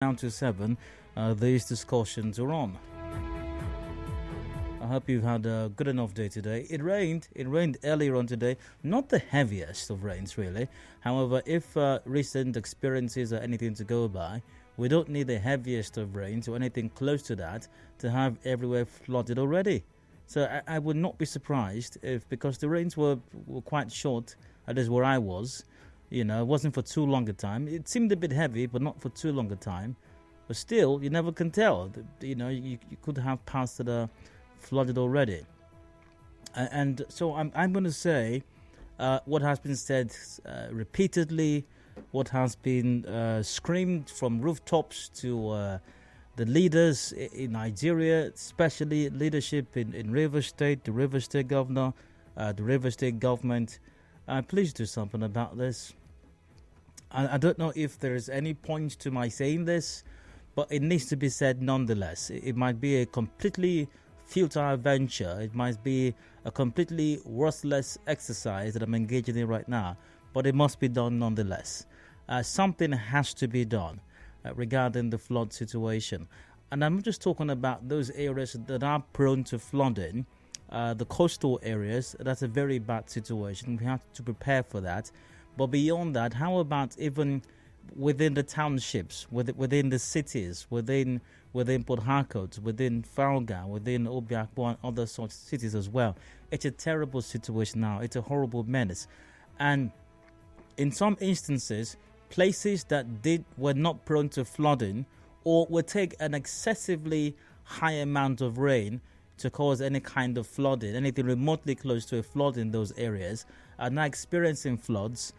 down to 7, these discussions are on. I hope you've had a good enough day today. It rained. It rained earlier on today. Not the heaviest of rains, really. However, if recent experiences are anything to go by, we don't need the heaviest of rains or anything close to that to have everywhere flooded already. So I would not be surprised if, because the rains were quite short, at least where I was, it wasn't for too long a time. It seemed a bit heavy, but not for too long a time. But still, you never can tell. You could have parts that are flooded already. And so I'm going to say what has been said repeatedly, what has been screamed from rooftops to the leaders in Nigeria, especially leadership in Rivers State, the Rivers State governor, the Rivers State government. Please do something about this. I don't know if there is any point to my saying this, but it needs to be said nonetheless. It might be a completely futile venture. It might be a completely worthless exercise that I'm engaging in right now, but it must be done nonetheless. Something has to be done regarding the flood situation. And I'm not just talking about those areas that are prone to flooding, the coastal areas. That's a very bad situation. We have to prepare for that. But beyond that, how about even within the townships, within the cities, within Port Harcourt, within Falga, within Obiakpo and other such cities as well? It's a terrible situation now. It's a horrible menace. And in some instances, places that were not prone to flooding or would take an excessively high amount of rain to cause any kind of flooding, anything remotely close to a flood in those areas, are now experiencing floods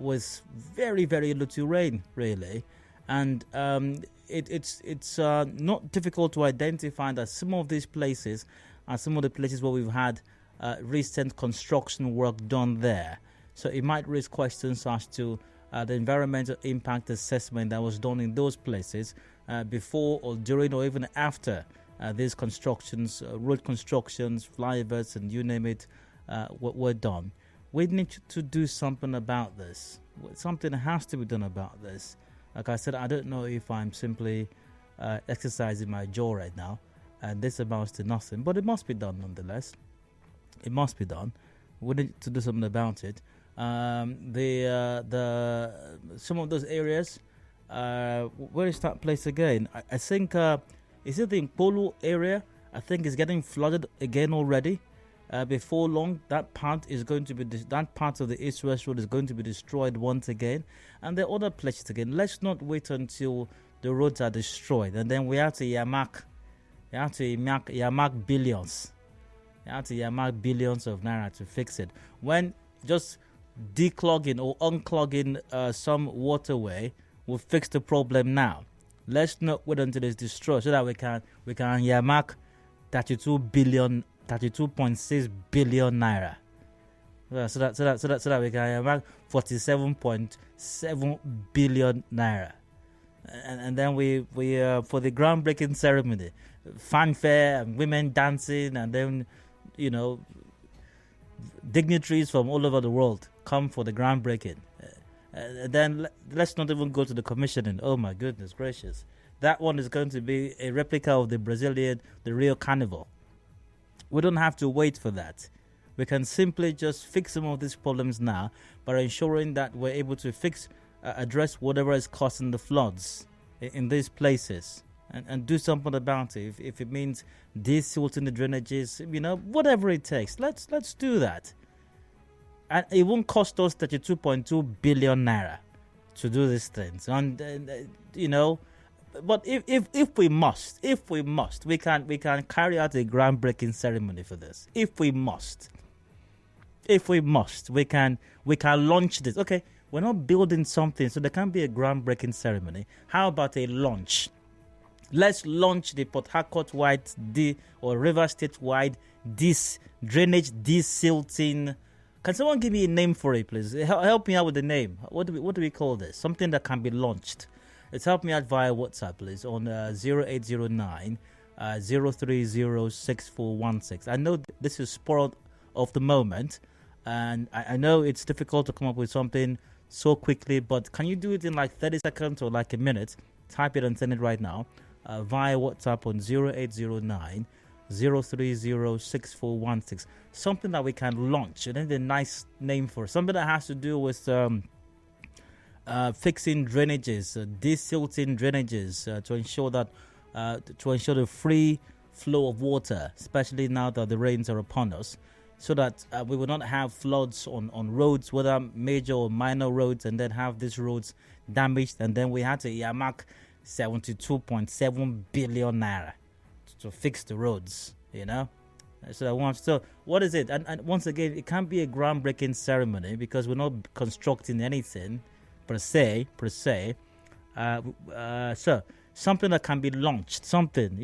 with very, very little rain, really. And it's not difficult to identify that some of these places are some of the places where we've had recent construction work done there. So it might raise questions as to the environmental impact assessment that was done in those places before or during or even after these constructions, road constructions, flyovers, and you name it, were done. We need to do something about this. Something has to be done about this. Like I said, I don't know if I'm simply exercising my jaw right now, and this amounts to nothing, but it must be done nonetheless. It must be done. We need to do something about it. Some of those areas, where is that place again? I think, is it the Polo area? I think it's getting flooded again already. Before long, that part of the East-West Road is going to be destroyed once again. And there are other places again. Let's not wait until the roads are destroyed. And then we have to yamak billions. You have to yamak billions of naira to fix it. When just declogging or unclogging some waterway will fix the problem now. Let's not wait until it's destroyed so that we can yamak 32.6 billion naira. So that we can yamak 47.7 billion naira. And then we for the groundbreaking ceremony, fanfare and women dancing, and then dignitaries from all over the world come for the groundbreaking. Then let's not even go to the commissioning. Oh my goodness gracious. That one is going to be a replica of the Rio Carnival. We don't have to wait for that. We can simply just fix some of these problems now by ensuring that we're able to address whatever is causing the floods in these places. And do something about it. If it means desilting the drainages, whatever it takes, let's do that. And it won't cost us 32.2 billion naira to do these things. And but if we must, we can carry out a groundbreaking ceremony for this. If we must, we can launch this. Okay, we're not building something, so there can be a groundbreaking ceremony. How about a launch? Let's launch the Port Harcourt-wide or River State-wide drainage desilting. Can someone give me a name for it, please? Help me out with the name. What do we call this? Something that can be launched. It's help me out via WhatsApp, please, on 0809 0306416. I know this is spoiled of the moment, and I know it's difficult to come up with something so quickly, but can you do it in like 30 seconds or like a minute? type it and send it right now via WhatsApp on 0809 0306416. Something that we can launch. And then the nice name for it. Something that has to do with fixing drainages, desilting drainages to ensure that the free flow of water, especially now that the rains are upon us, so that we will not have floods on roads, whether major or minor roads, and then have these roads damaged, and then we had to earmark 72.7 billion naira to fix the roads, So what is it? And once again, it can't be a groundbreaking ceremony because we're not constructing anything per se. So something that can be launched, something.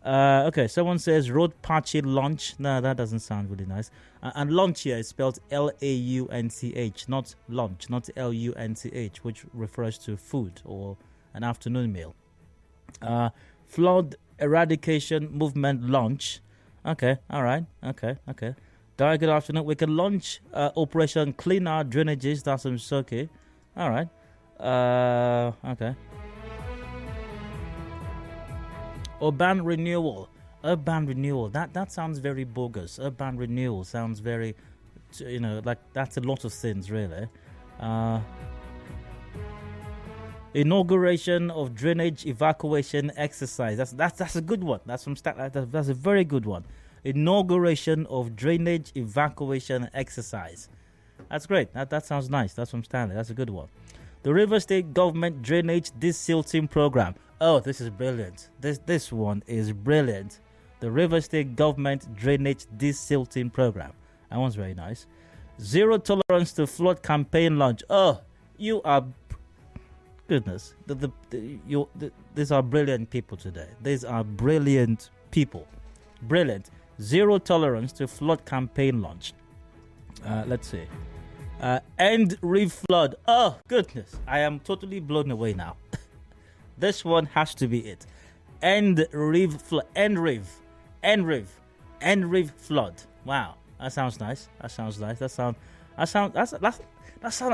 Okay, someone says road patching launch. No, that doesn't sound really nice. And launch here is spelled Launch, not lunch, not Lunch, which refers to food or an afternoon meal. Flood eradication movement launch. Okay, all right. Okay. Guy, good afternoon. We can launch Operation Clean Our Drainages. That's from Soke. All right. Okay. Urban renewal. That sounds very bogus. Urban renewal sounds very, like that's a lot of things, really. Inauguration of drainage evacuation exercise. That's a good one. That's a very good one. Inauguration of drainage evacuation exercise. That's great. That sounds nice. That's from Stanley. That's a good one. The River State Government Drainage Desilting Program. Oh, this is brilliant. This one is brilliant. The River State Government Drainage Desilting Program. That one's very nice. Zero tolerance to flood campaign launch. Oh, you are... Goodness. These are brilliant people today. These are brilliant people. Brilliant. Zero tolerance to flood campaign launch. Let's see. End reef flood. Oh, goodness. I am totally blown away now. This one has to be it. End reef flood. End reef flood. Wow. That sounds nice. That sounds like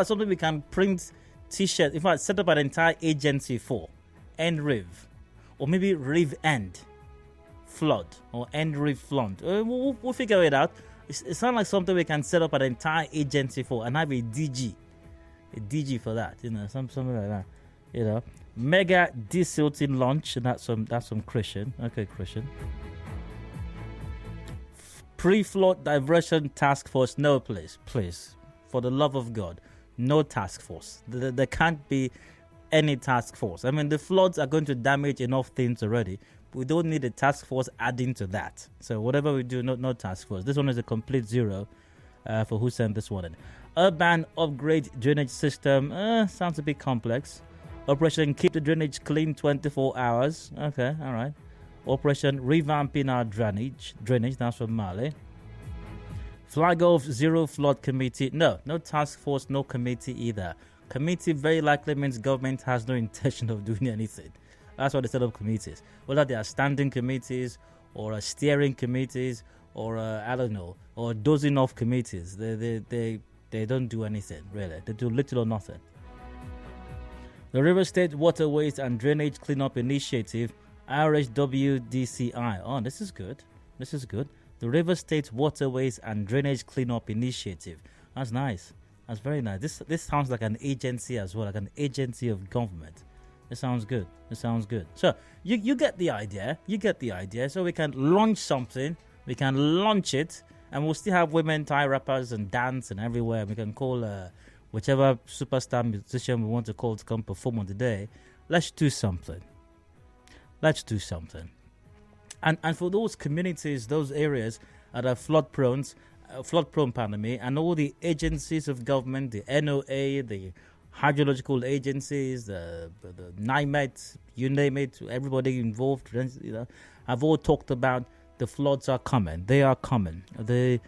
something we can print T-shirt. In fact, set up an entire agency for. End reef. Or maybe reef end flood. Or end reef flood. We'll figure it out. It sounds like something we can set up an entire agency for and have a DG for that, something like that, Mega desilting launch. That's some Christian. Okay, Christian. Pre-flood diversion task force. No, please, for the love of God, no task force. There can't be any task force. I mean, the floods are going to damage enough things already. We don't need a task force adding to that. So whatever we do, no task force. This one is a complete zero for who sent this one in. Urban upgrade drainage system. Sounds a bit complex. Operation keep the drainage clean 24 hours. Okay, all right. Operation revamping our drainage. That's from Mali. Flag off zero flood committee. No task force, no committee either. Committee very likely means government has no intention of doing anything. That's why they set up committees. Whether they are standing committees or steering committees or I don't know, or dozing off committees, they don't do anything really. They do little or nothing. The River State Waterways and Drainage Cleanup Initiative, RHWDCI. Oh, this is good. The River State Waterways and Drainage Cleanup Initiative. That's nice. That's very nice. This sounds like an agency as well, like an agency of government. It sounds good. So you get the idea. So we can launch something. We can launch it, and we'll still have women tie wrappers and dance and everywhere. We can call whichever superstar musician we want to call to come perform on the day. Let's do something. And for those communities, those areas that are flood prone, and all the agencies of government, the NOA, the hydrological agencies, the NIMET, you name it, everybody involved, have all talked about the floods are coming. They are coming. The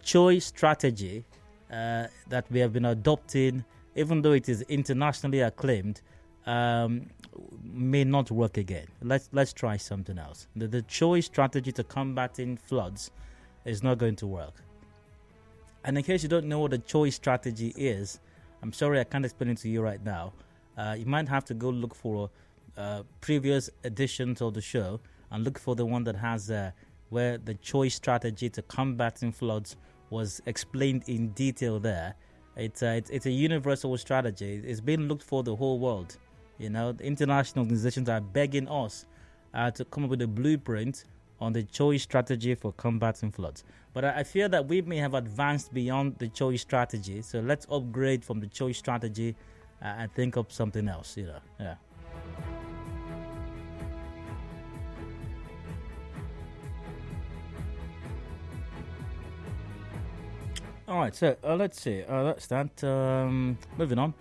choice strategy that we have been adopting, even though it is internationally acclaimed, may not work again. Let's try something else. The choice strategy to combating floods is not going to work. And in case you don't know what the choice strategy is, I'm sorry I can't explain it to you right now. You might have to go look for previous editions of the show and look for the one that has where the choice strategy to combating floods was explained in detail there. It's a universal strategy. It's been looked for the whole world. You know, the international organizations are begging us to come up with a blueprint on the choice strategy for combating floods. But I fear that we may have advanced beyond the choice strategy. So let's upgrade from the choice strategy and think of something else, you know. Yeah. All right, so let's see. That's that. Moving on.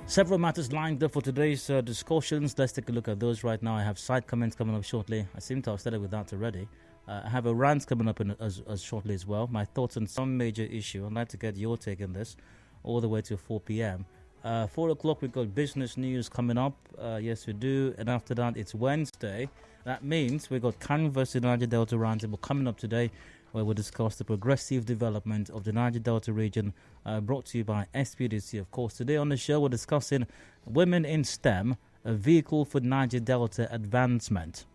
Several matters lined up for today's discussions. Let's take a look at those right now. I have side comments coming up shortly. I seem to have started with that already. I have a rant coming up as shortly as well. My thoughts on some major issue. I'd like to get your take on this all the way to 4 p.m. 4 o'clock, we've got business news coming up. Yes, we do. And after that, it's Wednesday. That means we've got Canvas in Niger Delta Roundtable coming up today, where we'll discuss the progressive development of the Niger Delta region, brought to you by SPDC. Of course, today on the show, we're discussing Women in STEM, a vehicle for Niger Delta advancement.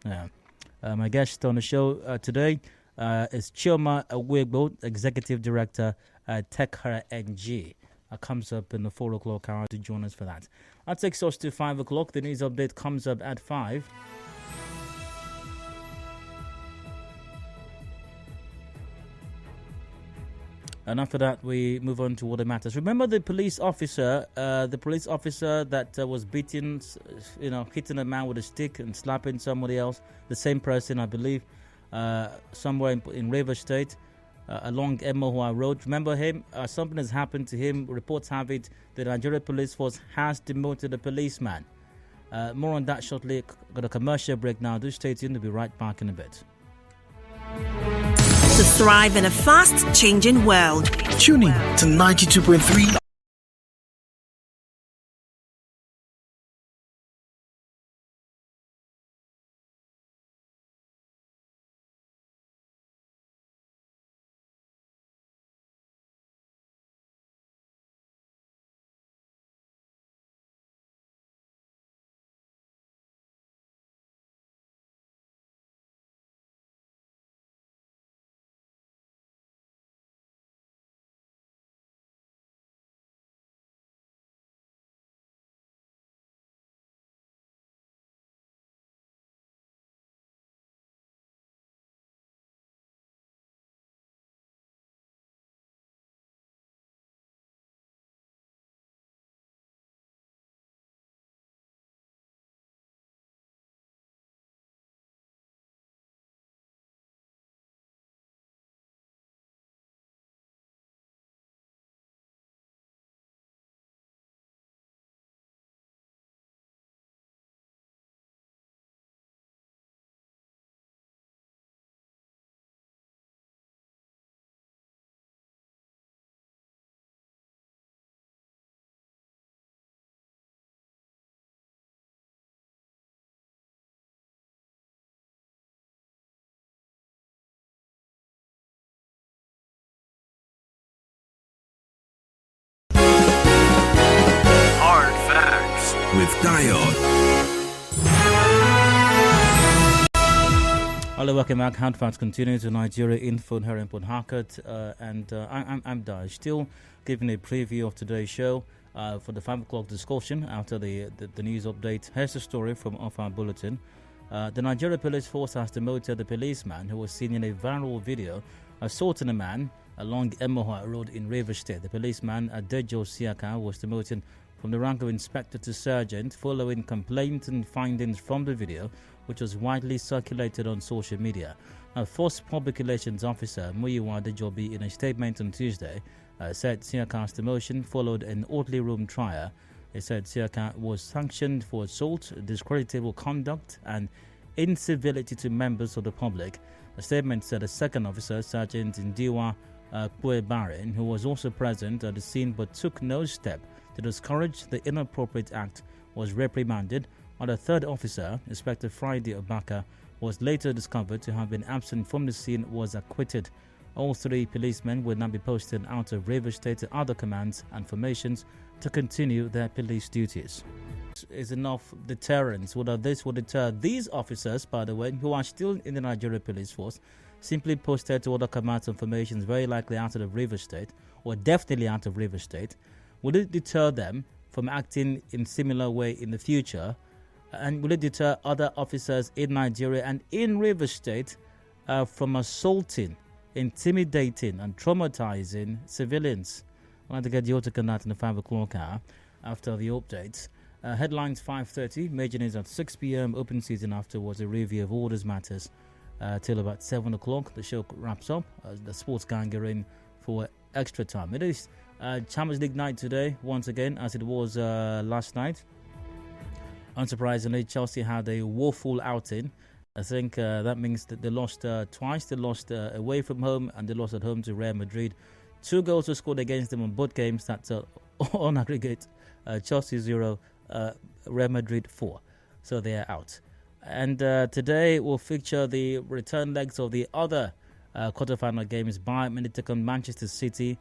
My guest on the show today is Chioma Awegbo, Executive Director at TechHera NG. Comes up in the 4 o'clock hour to join us for that. That takes us to 5 o'clock. The news update comes up at 5. And after that, we move on to other matters. Remember the police officer that was beating, hitting a man with a stick and slapping somebody else, the same person, I believe, somewhere in Rivers State, along Emohua Road. Remember him? Something has happened to him. Reports have it the Nigeria Police Force has demoted a policeman. More on that shortly. Got a commercial break now. Do stay tuned. We'll be right back in a bit. To thrive in a fast-changing world. Tune in to 92.3. With Diode. Hello, welcome back. Hard Facts continue to Nigeria Info here in Port Harcourt, I'm Daj. Still giving a preview of today's show for the 5 o'clock discussion after the news update. Here's the story from off our bulletin. The Nigeria Police Force has demoted the policeman who was seen in a viral video assaulting a man along Emohua Road in Rivers State. The policeman, Adejo Siaka, was demoted from the rank of inspector to sergeant following complaints and findings from the video, which was widely circulated on social media. A Force Public Relations Officer, Muyiwa Adejobi, in a statement on Tuesday, said Siaka's demotion followed an orderly room trial. He said Siaka was sanctioned for assault, discreditable conduct, and incivility to members of the public. The statement said a second officer, Sergeant Ndiwa Kwebarin, who was also present at the scene but took no step to discourage the inappropriate act, was reprimanded, while the third officer, Inspector Friday Obaka, was later discovered to have been absent from the scene, was acquitted. All three policemen will now be posted out of Rivers State to other commands and formations to continue their police duties. what is enough deterrence, whether this will deter these officers, by the way, who are still in the Nigeria Police Force, simply posted to other commands and formations, very likely out of the River State, or definitely out of River State. Will it deter them from acting in similar way in the future? And will it deter other officers in Nigeria and in River State from assaulting, intimidating and traumatizing civilians? I'd like to get your take on that in the 5 o'clock hour after the updates. Headlines 5:30, major news at 6 p.m, open season afterwards, a review of all these matters till about 7 o'clock. The show wraps up. The sports gang are in for extra time. It is Champions League night today, once again, as it was last night. Unsurprisingly, Chelsea had a woeful outing. I think that means that they lost twice. They lost away from home and they lost at home to Real Madrid. 2 goals were scored against them on both games. That's on aggregate. Chelsea 0, Real Madrid 4. So they are out. And today we'll feature the return legs of the other quarterfinal games. Bayern Munich take on Manchester City.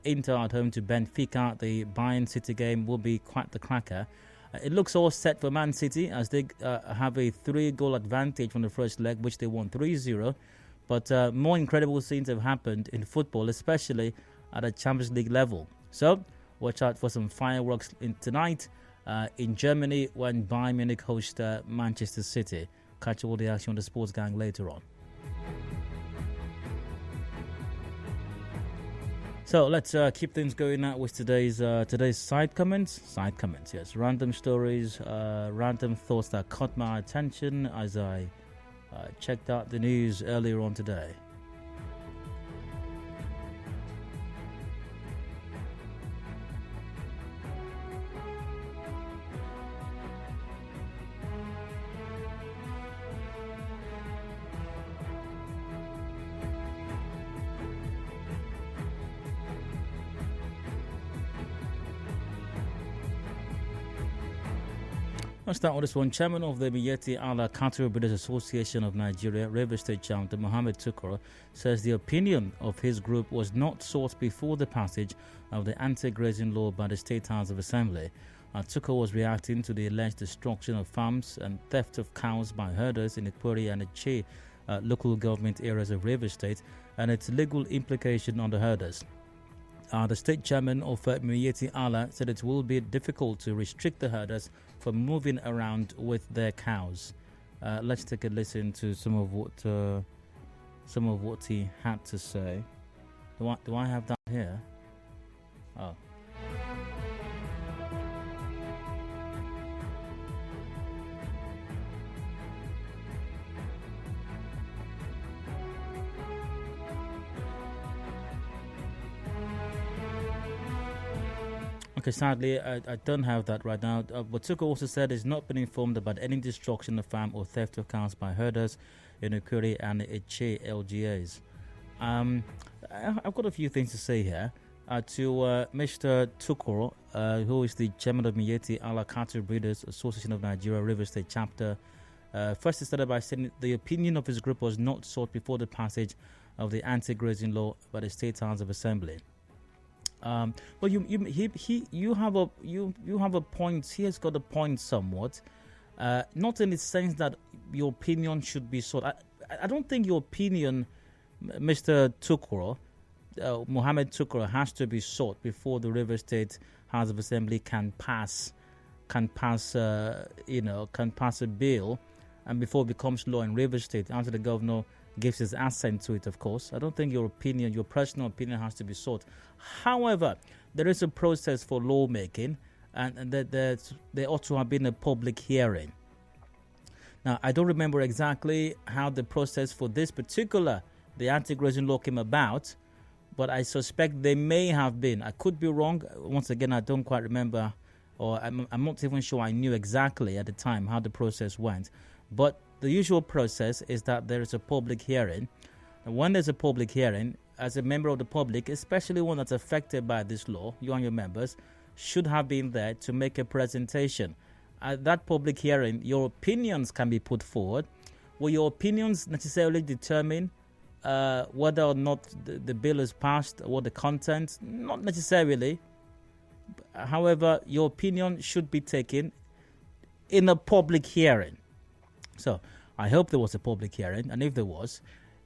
Inter at home to Benfica. The Bayern City game will be quite the cracker. It looks all set for Man City as they have a 3-goal advantage from the first leg, which they won 3-0. But more incredible things have happened in football, especially at a Champions League level. So watch out for some fireworks tonight in Germany when Bayern Munich host Manchester City. Catch all the action on the Sports Gang later on. So let's keep things going now with today's side comments. Side comments, yes. Random stories, random thoughts that caught my attention as I checked out the news earlier on today. I'll start with this one. Chairman of the Miyetti Allah Cattle Breeders Association of Nigeria, River State Champion Mohammed Tukur, says the opinion of his group was not sought before the passage of the anti-grazing law by the State House of Assembly. Tukur was reacting to the alleged destruction of farms and theft of cows by herders in Ikwere and Eche local government areas of River State and its legal implication on the herders. The state chairman of Miyetti Allah said it will be difficult to restrict the herders from moving around with their cows. Let's take a listen to some of what he had to say. Do I have that here? Oh. Okay, sadly, I don't have that right now. But Tuko also said he's not been informed about any destruction of farm or theft of cows by herders in Ukuri and Eche LGAs. I've got a few things to say here. To Mr. Tukur, who is the chairman of Miyetti Allah Cattle Breeders Association of Nigeria, River State Chapter. First, he started by saying the opinion of his group was not sought before the passage of the anti-grazing law by the State House of Assembly. But you have a point. He has got a point somewhat, not in the sense that your opinion should be sought. I don't think your opinion, Mr. Tukur, Mohammed Tukur, has to be sought before the River State House of Assembly can pass a bill, and before it becomes law in River State, after the governor gives his assent to it, of course. I don't think your opinion, your personal opinion, has to be sought. However, there is a process for lawmaking, and there ought to have been a public hearing. Now, I don't remember exactly how the process for this particular, the anti-grazing law came about, but I suspect there may have been. I could be wrong. Once again, I don't quite remember, or I'm not even sure I knew exactly at the time how the process went. But the usual process is that there is a public hearing. And when there's a public hearing, as a member of the public, especially one that's affected by this law, you and your members should have been there to make a presentation. At that public hearing, your opinions can be put forward. Will your opinions necessarily determine whether or not the bill is passed or the content? Not necessarily. However, your opinion should be taken in a public hearing. So I hope there was a public hearing, and if there was,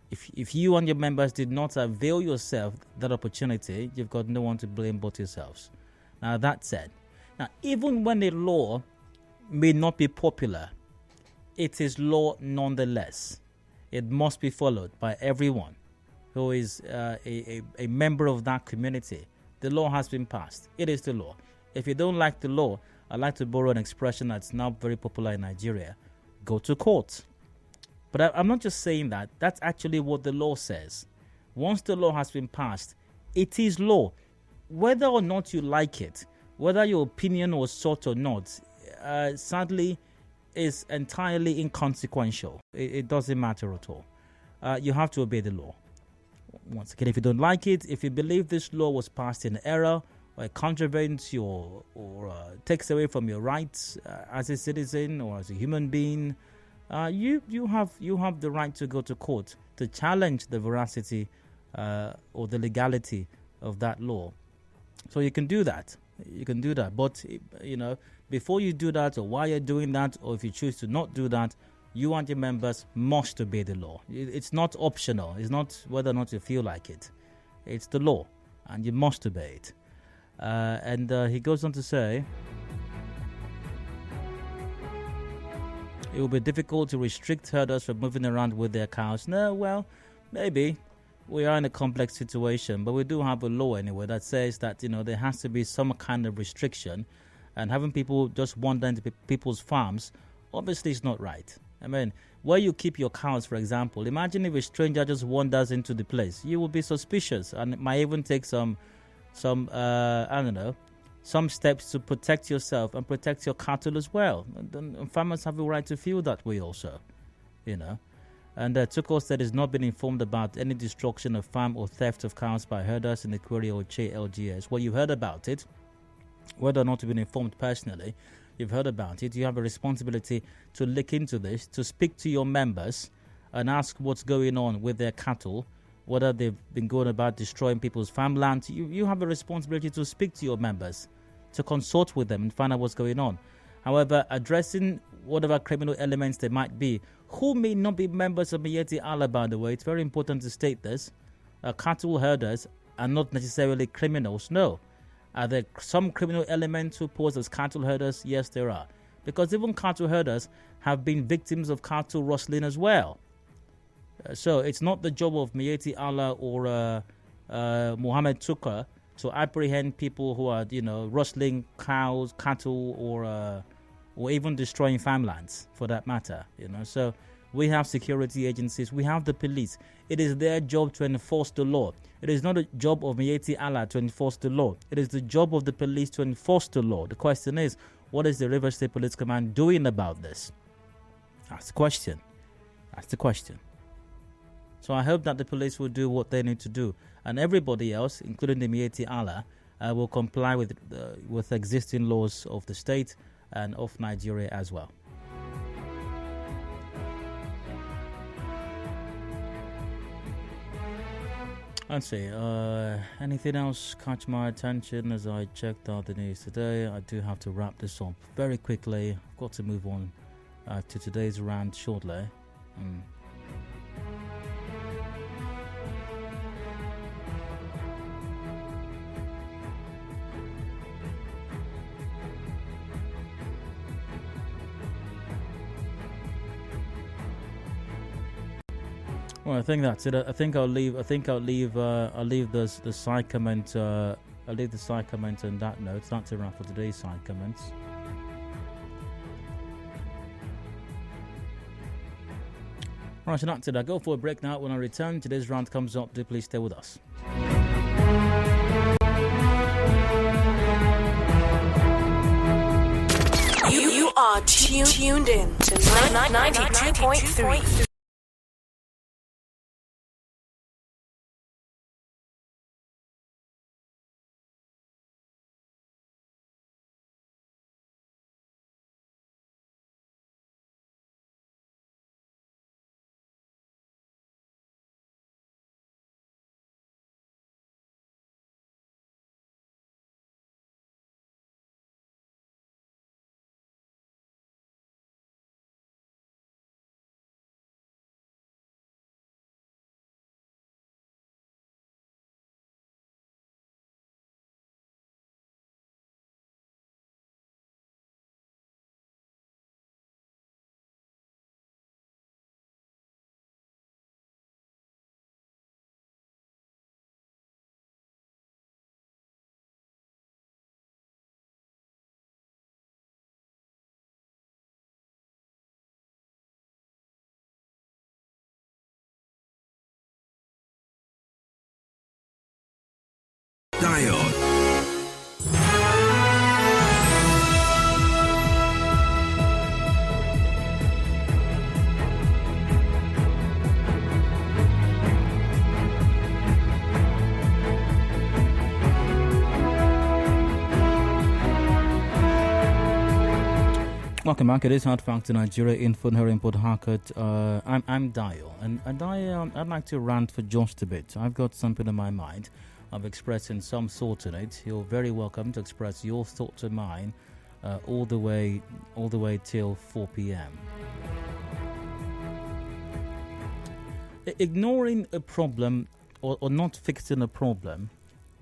if you and your members did not avail yourself that opportunity, you've got no one to blame but yourselves. Now, that said, now even when a law may not be popular, it is law nonetheless. It must be followed by everyone who is a member of that community. The law has been passed. It is the law. If you don't like the law, I'd like to borrow an expression that's now very popular in Nigeria: go to court. But I'm not just saying that. That's actually what the law says. Once the law has been passed, it is law. Whether or not you like it, whether your opinion was sought or not, sadly, is entirely inconsequential. It doesn't matter at all. You have to obey the law. Once again, if you don't like it, if you believe this law was passed in error, or it contravenes or takes away from your rights as a citizen or as a human being, you have the right to go to court to challenge the veracity or the legality of that law. So you can do that. You can do that. But before you do that, or while you're doing that, or if you choose to not do that, you and your members must obey the law. It's not optional. It's not whether or not you feel like it. It's the law, and you must obey it. And he goes on to say, it will be difficult to restrict herders from moving around with their cows. No, well, maybe. We are in a complex situation, but we do have a law anyway that says that, there has to be some kind of restriction, and having people just wander into people's farms, obviously it's not right. I mean, where you keep your cows, for example, imagine if a stranger just wanders into the place. You will be suspicious, and it might even take some steps to protect yourself and protect your cattle as well. And farmers have a right to feel that way also, And Tuko said he's not been informed about any destruction of farm or theft of cows by herders in the Query or Che LGS. Well, you heard about it. Whether or not you've been informed personally, you've heard about it. You have a responsibility to look into this, to speak to your members and ask what's going on with their cattle, whether they've been going about destroying people's farmland. You have a responsibility to speak to your members, to consult with them and find out what's going on. However, addressing whatever criminal elements there might be, who may not be members of Miyetti Allah, by the way, it's very important to state this. Cattle herders are not necessarily criminals, no. Are there some criminal elements who pose as cattle herders? Yes, there are. Because even cattle herders have been victims of cattle rustling as well. So it's not the job of Miyetti Allah or Mohammed Tuka to apprehend people who are, rustling cows, cattle, or even destroying farmlands, for that matter. So we have security agencies, we have the police. It is their job to enforce the law. It is not a job of Miyetti Allah to enforce the law. It is the job of the police to enforce the law. The question is, what is the Rivers State Police Command doing about this? That's the question. So I hope that the police will do what they need to do, and everybody else, including the Miyetti Allah, will comply with existing laws of the state and of Nigeria as well. Let's see, anything else catch my attention as I checked out the news today? I do have to wrap this up very quickly. I've got to move on to today's rant shortly. Well, I think that's it. I think I'll leave the side comment. I'll leave the side comment on that note. That's a wrap for today's side comments. Right, so that's it. I go for a break now. When I return, today's round comes up. Do please stay with us. You are tuned in to 92.3. Diode. Welcome back. It is Hard Factor Nigeria in here in Port Harcourt. I'm Dio, and I'd like to rant for just a bit. I've got something in my mind. I'm expressing some thoughts on it. You're very welcome to express your thoughts and mine all the way till 4 p.m. Ignoring a problem or not fixing a problem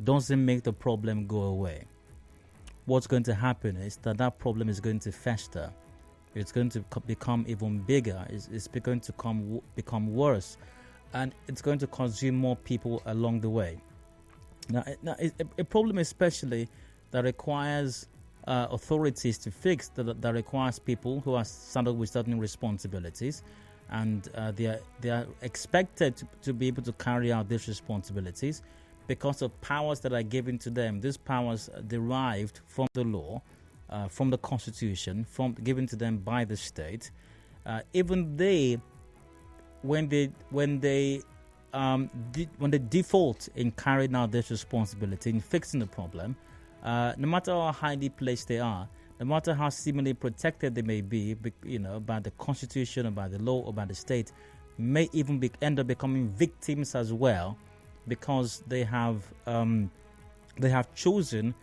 doesn't make the problem go away. What's going to happen is that problem is going to fester. It's going to become even bigger. It's going to become worse, and it's going to consume more people along the way. Now a problem especially that requires authorities to fix, that requires people who are saddled with certain responsibilities, and they are expected to be able to carry out these responsibilities because of powers that are given to them. These powers are derived from the law, from the Constitution, given to them by the state. Even when they default in carrying out this responsibility, in fixing the problem, no matter how highly placed they are, no matter how seemingly protected they may be, by the Constitution or by the law or by the state, may even end up becoming victims as well, because they have chosen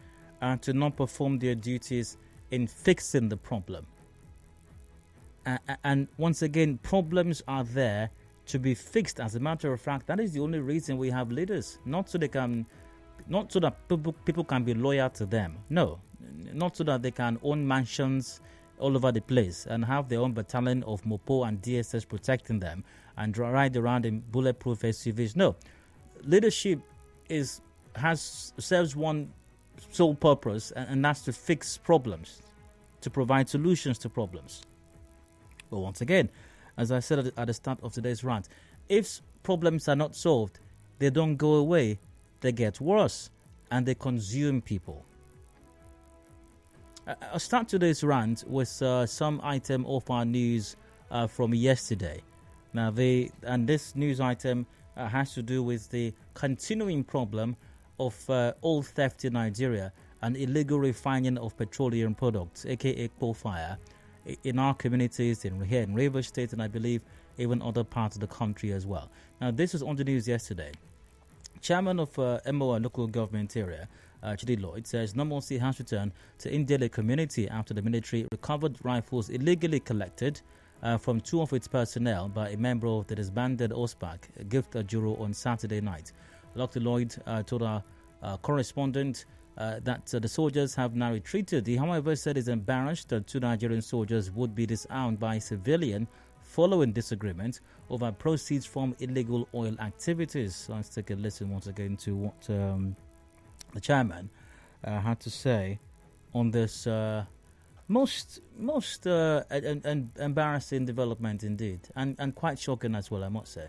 to not perform their duties in fixing the problem. And once again, problems are there to be fixed. As a matter of fact, that is the only reason we have leaders, not so that people can be loyal to them. No, not so that they can own mansions all over the place and have their own battalion of Mopo and DSS protecting them and ride around in bulletproof SUVs. No. Leadership serves one sole purpose, and that's to fix problems, to provide solutions to problems. But once again, as I said at the start of today's rant, if problems are not solved, they don't go away, they get worse, and they consume people. I'll start today's rant with some item of our news from yesterday. Now, this news item has to do with the continuing problem of oil theft in Nigeria and illegal refining of petroleum products, aka coal fire, in our communities here in Rivers State, and I believe even other parts of the country as well. Now, this was on the news yesterday. Chairman of MOA local government area, Chidi Lloyd, says normalcy has returned to Indele community after the military recovered rifles illegally collected from two of its personnel by a member of the disbanded OSPAC, Gift Ajuro, on Saturday night. Dr. Lloyd told our correspondent that the soldiers have now retreated. He, however, said he's embarrassed that two Nigerian soldiers would be disarmed by a civilian following disagreement over proceeds from illegal oil activities. So let's take a listen once again to what the chairman had to say on this most embarrassing development indeed, and quite shocking as well, I must say.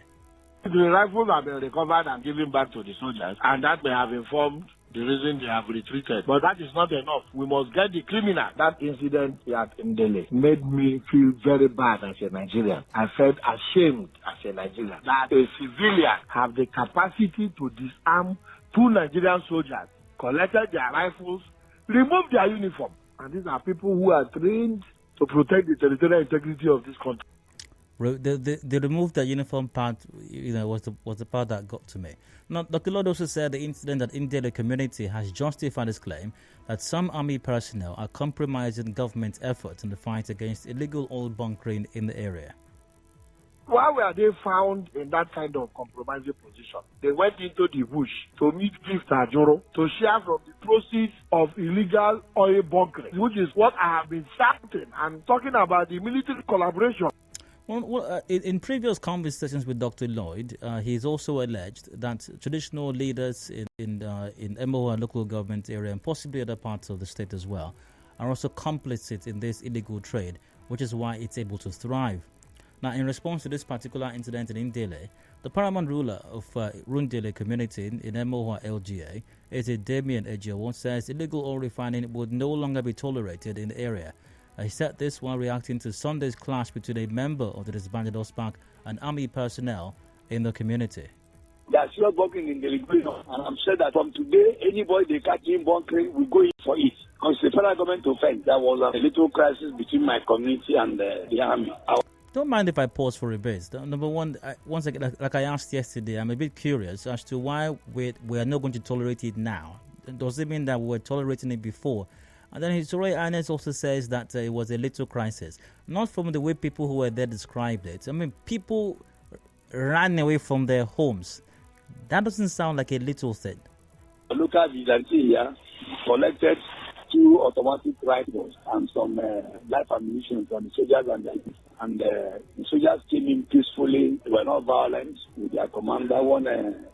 The rifles have been recovered and given back to the soldiers, and that may have informed the reason they have retreated. But that is not enough. We must get the criminal. That incident at Ndele made me feel very bad as a Nigerian. I felt ashamed as a Nigerian that a civilian have the capacity to disarm two Nigerian soldiers, collected their rifles, removed their uniform. And these are people who are trained to protect the territorial integrity of this country. They removed the uniform part, was the part that got to me. Now, Dr. Lord also said the incident at Indele community has justified his claim that some army personnel are compromising government efforts in the fight against illegal oil bunkering in the area. Why were they found in that kind of compromising position? They went into the bush to meet Gift Ajuro to share from the proceeds of illegal oil bunkering, which is what I have been shouting and talking about, the military collaboration. Well, in previous conversations with Dr. Lloyd, he's also alleged that traditional leaders in MOA local government area and possibly other parts of the state as well are also complicit in this illegal trade, which is why it's able to thrive. Now, in response to this particular incident in Ndele, the paramount ruler of Rundele community in Emohua LGA, Damien Ejiowo, says illegal oil refining would no longer be tolerated in the area. He said this while reacting to Sunday's clash between a member of the disbanded OSPAC and army personnel in the community. They are still working in the region, and I'm sure that from today, anybody they catch in bunkering will go in for it. Because the federal government offense, there was a little crisis between my community and the army. Don't mind if I pause for a bit. Number one, once again, like I asked yesterday, I'm a bit curious as to why we are not going to tolerate it now. Does it mean that we were tolerating it before? And then His Royal Highness also says that it was a little crisis. Not from the way people who were there described it. I mean, people ran away from their homes. That doesn't sound like a little thing. A local vigilante here collected 2 automatic rifles and some live ammunition from the soldiers, and the soldiers came in peacefully. They were not violent with their commander,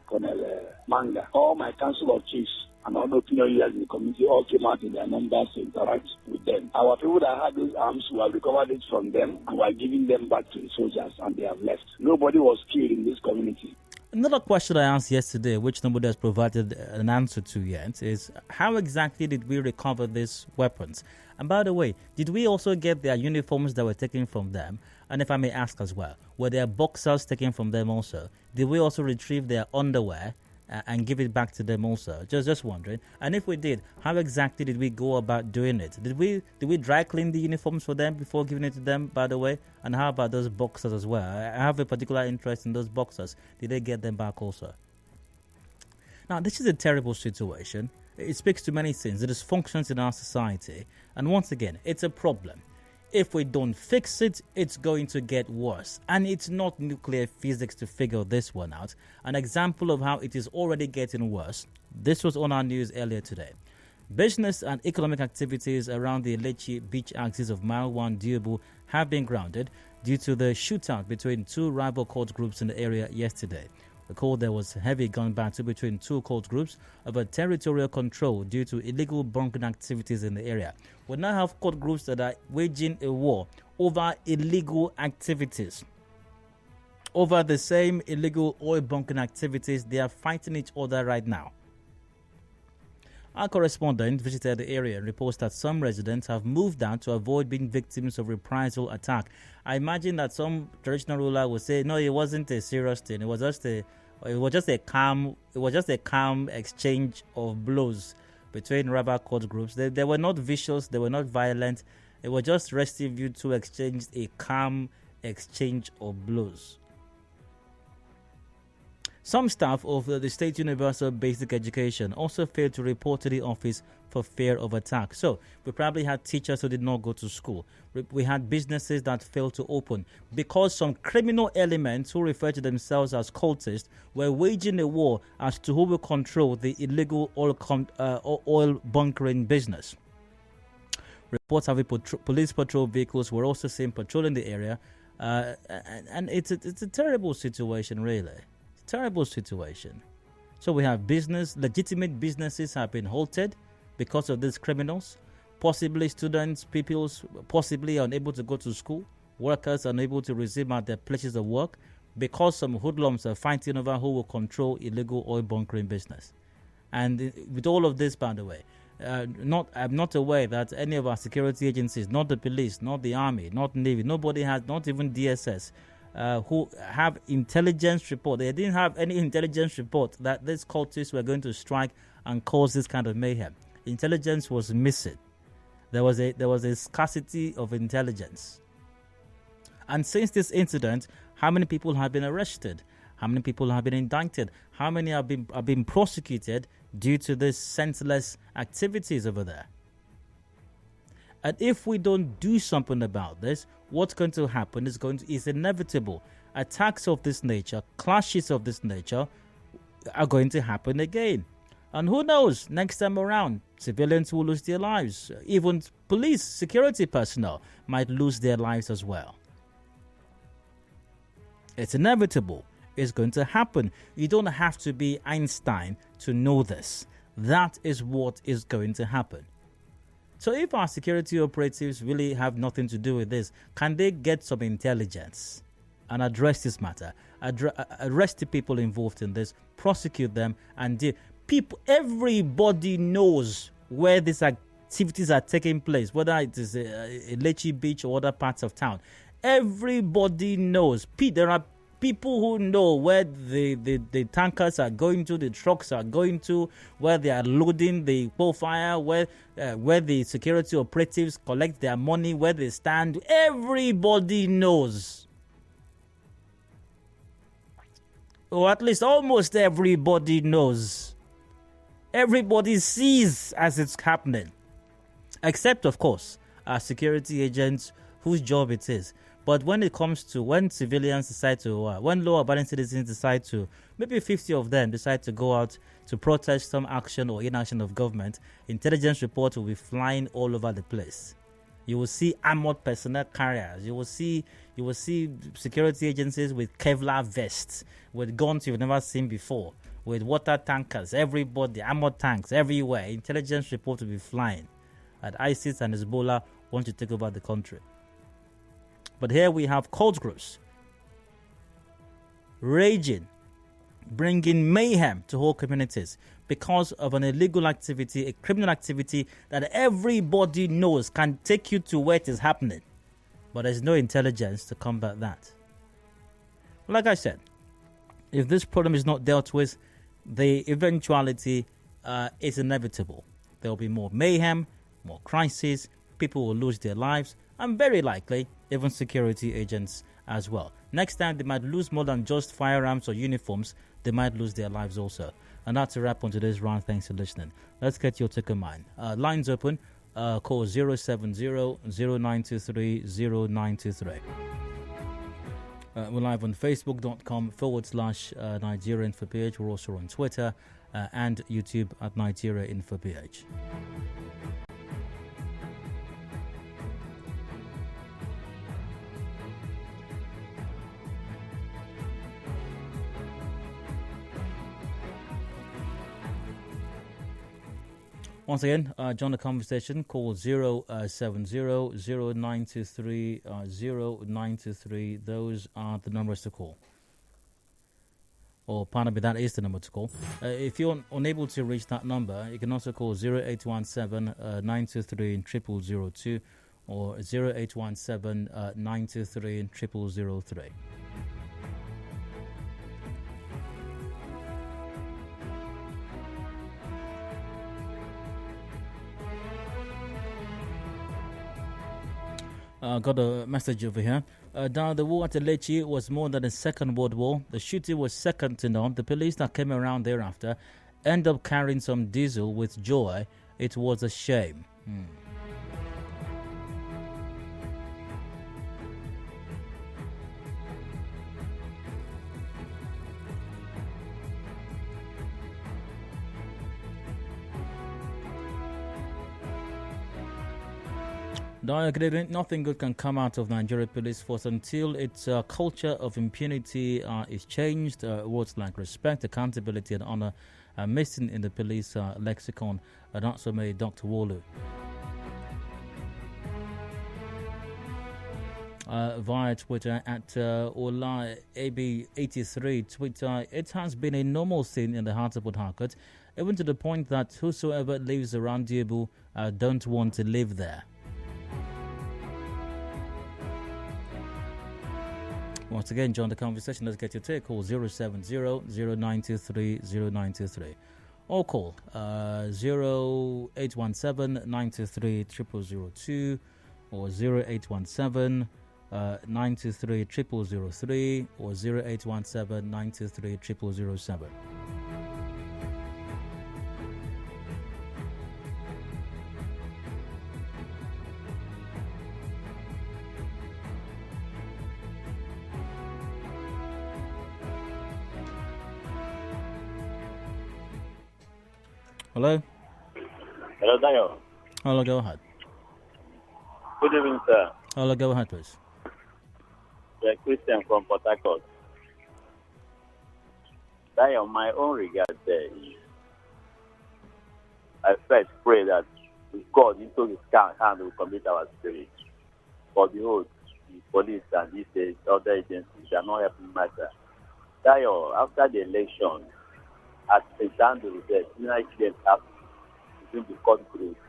Colonel Manga. All my council of chiefs and all the opinion leaders in the community all came out in their numbers to interact with them. Our people that had those arms, we have recovered it from them and we are giving them back to the soldiers, and they have left. Nobody was killed in this community. Another question I asked yesterday, which nobody has provided an answer to yet, is how exactly did we recover these weapons? And by the way, did we also get their uniforms that were taken from them? And if I may ask as well, were their boxers taken from them also? Did we also retrieve their underwear and give it back to them also? Just wondering. And if we did, how exactly did we go about doing it? Did we dry clean the uniforms for them before giving it to them, by the way? And how about those boxers as well? I have a particular interest in those boxers. Did they get them back also? Now, this is a terrible situation. It speaks to many things. The dysfunctions in our society. And once again, it's a problem. If we don't fix it, it's going to get worse. And it's not nuclear physics to figure this one out. An example of how it is already getting worse. This was on our news earlier today. Business and economic activities around the Elechi Beach axis of Mile 1 Diobu have been grounded due to the shootout between 2 rival cult groups in the area yesterday. Recall there was heavy gun battle between 2 cult groups over territorial control due to illegal bunkering activities in the area. We now have cult groups that are waging a war over illegal activities. Over the same illegal oil bunkering activities, they are fighting each other right now. Our correspondent visited the area and reports that some residents have moved out to avoid being victims of reprisal attack. I imagine that some traditional ruler will say, no, it wasn't a serious thing. It was just a calm exchange of blows between rival cult groups. They were not vicious, they were not violent. It was just restive you two exchanged a calm exchange of blows. Some staff of the State Universal Basic Education also failed to report to the office for fear of attack. So, we probably had teachers who did not go to school. We had businesses that failed to open because some criminal elements who refer to themselves as cultists were waging a war as to who will control the illegal oil bunkering business. Reports of police patrol vehicles were also seen patrolling the area, and it's a terrible situation, really. Terrible situation. So we have legitimate businesses have been halted because of these criminals. Possibly students, pupils, possibly unable to go to school. Workers unable to resume at their places of work because some hoodlums are fighting over who will control illegal oil bunkering business. And with all of this, by the way, I'm not aware that any of our security agencies, not the police, not the army, not Navy, nobody has, not even DSS, who have intelligence report. They didn't have any intelligence report that these cultists were going to strike and cause this kind of mayhem. Intelligence was missing. There was a scarcity of intelligence. And since this incident, how many people have been arrested? How many people have been indicted? How many have been prosecuted due to these senseless activities over there? And if we don't do something about this, what's going to happen is inevitable. Attacks of this nature, clashes of this nature are going to happen again. And who knows, next time around, civilians will lose their lives. Even police, security personnel might lose their lives as well. It's inevitable. It's going to happen. You don't have to be Einstein to know this. That is what is going to happen. So if our security operatives really have nothing to do with this, can they get some intelligence? and address this matter. Arrest the people involved in this, prosecute them, and everybody knows where these activities are taking place, whether it is Elechi Beach or other parts of town. Everybody knows. There are people who know where the tankers are going to, the trucks are going to, where they are loading the profile, where the security operatives collect their money, where they stand. Everybody knows. Or at least almost everybody knows. Everybody sees as it's happening. Except, of course, our security agents whose job it is. But when it comes to when civilians decide to, when law-abiding citizens decide to, maybe 50 of them decide to go out to protest some action or inaction of government, intelligence reports will be flying all over the place. You will see armored personnel carriers. You will see security agencies with Kevlar vests, with guns you've never seen before, with water tankers, everybody, armored tanks everywhere. Intelligence reports will be flying. And ISIS and Hezbollah want to take over the country. But here we have cult groups raging, bringing mayhem to whole communities because of an illegal activity, a criminal activity that everybody knows can take you to where it is happening. But there's no intelligence to combat that. Like I said, if this problem is not dealt with, the eventuality is inevitable. There will be more mayhem, more crises, people will lose their lives, and very likely, even security agents as well. Next time, they might lose more than just firearms or uniforms. They might lose their lives also. And that's a wrap on today's round. Thanks for listening. Let's get your take on mine. Lines open. Call 070-0923-0923. We're live on facebook.com/Nigeria Info page. We're also on Twitter and YouTube at Nigeria Info page. Once again, join the conversation. Call 070-0923-0923. Those are the numbers to call. Or pardon me, that is the number to call. If you're unable to reach that number, you can also call 0817-923-0002 or 0817-923-0003. Got a message over here. Down the war at Elechi was more than the Second World War. The shooting was second to none. The police that came around thereafter end up carrying some diesel with joy. It was a shame. Nothing good can come out of Nigeria Police Force until its culture of impunity is changed. Words like respect, accountability, and honor are missing in the police lexicon. That's what made Dr. Wolu. Via Twitter at OlaAB83 Twitter, it has been a normal scene in the heart of Port Harcourt, even to the point that whosoever lives around Diebu don't want to live there. Once again, join the conversation. Let's get your take. Call 070-0923-0923 or call 0817-923-0002 or 0817-923-0003 or 0817-923-0007. Hello? Hello, Daniel. Hello, go ahead. Good evening, sir. Hello, go ahead, please. Yeah, Christian from Port Harcourt. Daniel, my own regard there is I first pray that God into his hand will commit our spirit. For behold, the police and these other agencies, they are not helping matter. Dayo, after the election, as a down the result, United have between the court groups.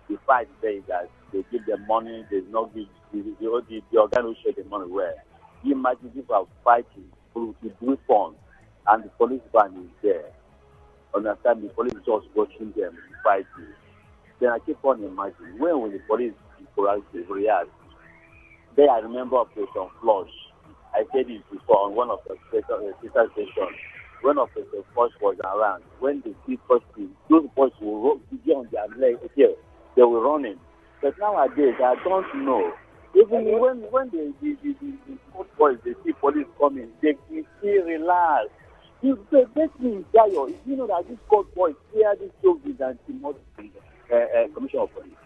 The fight there is that they give them money, they not give the organ who share the money where. You imagine people are fighting to do funds and the police van is there. Understand, the police is just watching them fighting. Then I keep on imagining when will the police react? There I remember Operation Flush. I said it before on one of the stations. When Operation Flush was around, when the people see those boys will be on their legs, okay, they were running. But nowadays I don't know. Even when the boys they see police coming, they still relax. You bet me, Dayo, you know that these court boys clear this job with Commission of Police.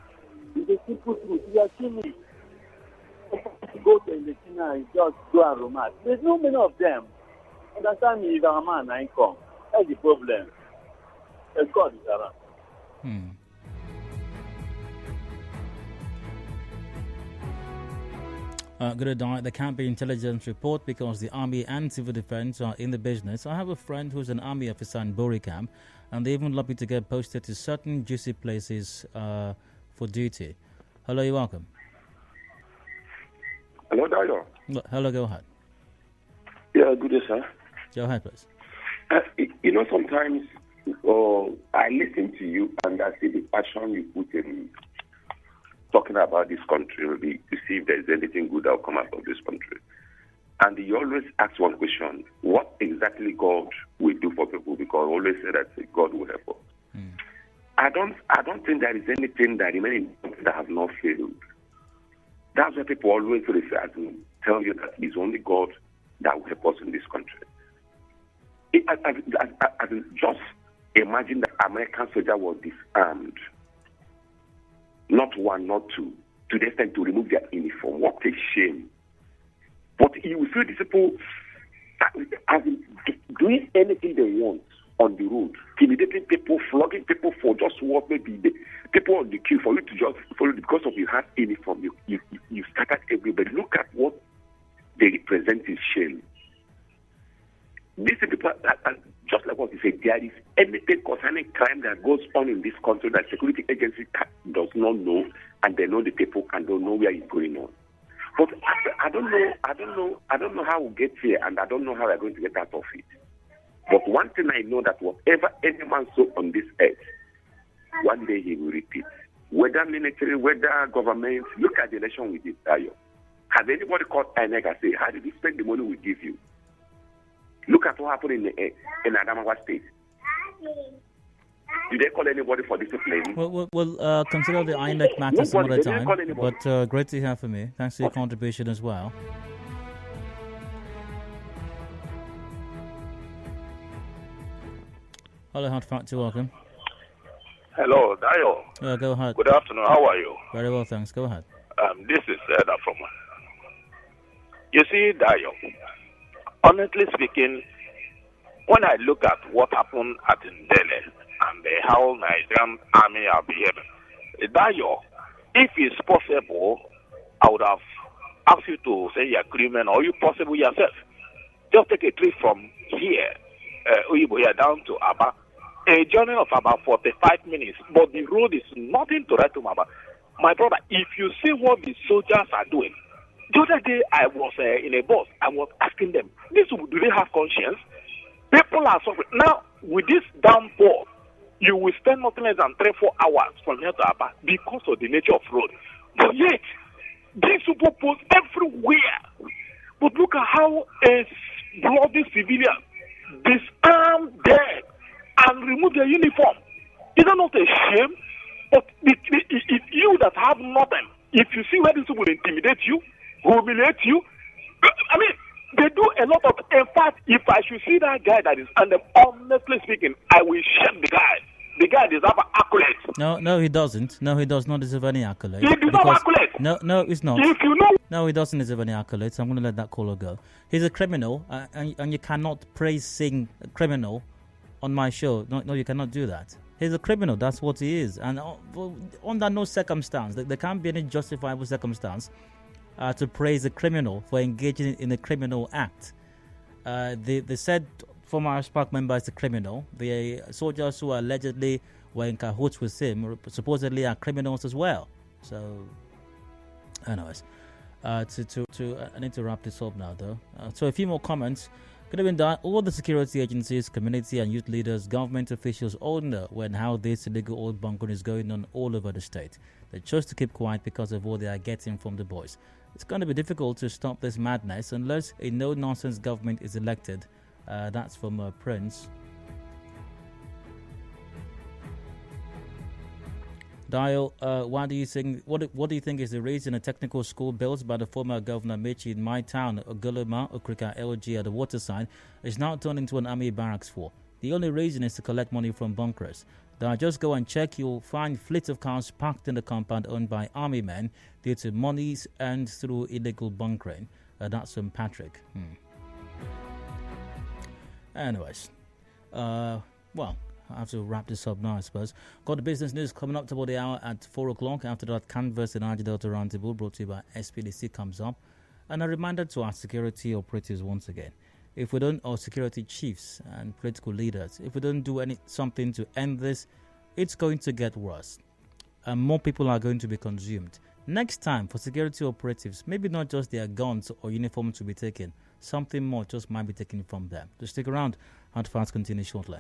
It's a simple truth. You are seeing it. Go to the China and just go and romance. There's no many of them. Understand me, if I'm a man, I come. That's the problem. God is around. Good day. There can't be intelligence report because the army and civil defense are in the business. I have a friend who's an army officer in Bori camp, and they even love me to get posted to certain juicy places for duty. Hello, you're welcome. Hello, Dayo. Hello, go ahead. Yeah, good day, sir. Go ahead, please. Sometimes I listen to you and I see the passion you put in talking about this country, maybe to see if there's anything good that will come out of this country. And you always ask one question: what exactly God will do for people? Because I always say that God will help us. I don't think there is anything that remaining that has not failed. That's why people always refer to tell you that it's only God that will help us in this country. Just imagine that American soldier was disarmed. Not one, not two, to the extent to remove their uniform. What a shame. But you will see these people doing anything they want on the road, intimidating people, flogging people for just what maybe the people on the queue for you to just follow because of you have uniform. You scattered everybody. Look at what they represent is shame. These people are just like what you said, there is anything concerning crime that goes on in this country that security agency does not know, and they know the people and don't know where it's going on. But I don't know how we'll get here, and I don't know how we're going to get out of it. But one thing I know, that whatever any man saw on this earth, one day he will repeat. Whether military, whether government, look at the election we did, Dayo. Has anybody called INEC and say, how did you spend the money we give you? Look at what happened in Adamawa State. Did they call anybody for discipline? We'll consider the INEC matter some other time. But great to hear from you. Thanks for your contribution as well. Hello, Hot Factor, welcome. Hello, Dayo. Go ahead. Good afternoon. How are you? Very well, thanks. Go ahead. This is Eda from. You see, Dayo. Honestly speaking, when I look at what happened at Ndele and how Nigerian army are behaving, Dayo, if it's possible, I would have asked you to say you're criminal, or you possible yourself. Just take a trip from here, Uyibo here, down to Aba. A journey of about 45 minutes, but the road is nothing to write to Aba. My brother, if you see what the soldiers are doing, the other day I was in a bus. I was asking them, do they have conscience? People are suffering. Now, with this downpour, you will spend nothing less than 3-4 hours from here to Aba because of the nature of road. But yet, these people post everywhere. But look at how a bloody civilian disarmed them and remove their uniform. Is that not a shame? But if you that have nothing, if you see where these people intimidate you, humiliate you, I mean, they do a lot of. In fact, if I should see that guy that is under, honestly speaking, I will shame the guy. The guy deserves accolades. No, he doesn't. No, he does not deserve any accolades. He deserves accolades. No, it's not. If you know. No, he doesn't deserve any accolades. I'm going to let that caller go. He's a criminal, and you cannot sing a criminal on my show. No, you cannot do that. He's a criminal. That's what he is. And under no circumstance, there can't be any justifiable circumstance to praise a criminal for engaging in a criminal act. They said former Spark member is a criminal. The soldiers who allegedly were in cahoots with him supposedly are criminals as well. So, anyways, I need to wrap this up now, though. So, a few more comments. Could have been done. All the security agencies, community and youth leaders, government officials all know when how this illegal oil bunkering is going on all over the state. They chose to keep quiet because of what they are getting from the boys. It's going to be difficult to stop this madness unless a no-nonsense government is elected. That's from Prince. Dial, what do you think is the reason a technical school built by the former Governor Mechi in my town, Ogoloma, Okrika, LG at the waterside, is now turned into an army barracks for? The only reason is to collect money from bunkers. Just go and check, you'll find fleets of cars parked in the compound owned by army men due to monies earned through illegal bunkering. That's from Patrick. Anyways, well, I have to wrap this up now, I suppose. Got the business news coming up to about the hour at 4 o'clock. After that, Canvas and RG Delta Roundtable brought to you by SPDC comes up. And a reminder to our security operatives once again. If we don't, our security chiefs and political leaders, if we don't do something to end this, it's going to get worse. And more people are going to be consumed. Next time, for security operatives, maybe not just their guns or uniforms to be taken. Something more just might be taken from them. So stick around. Hard Facts continue shortly.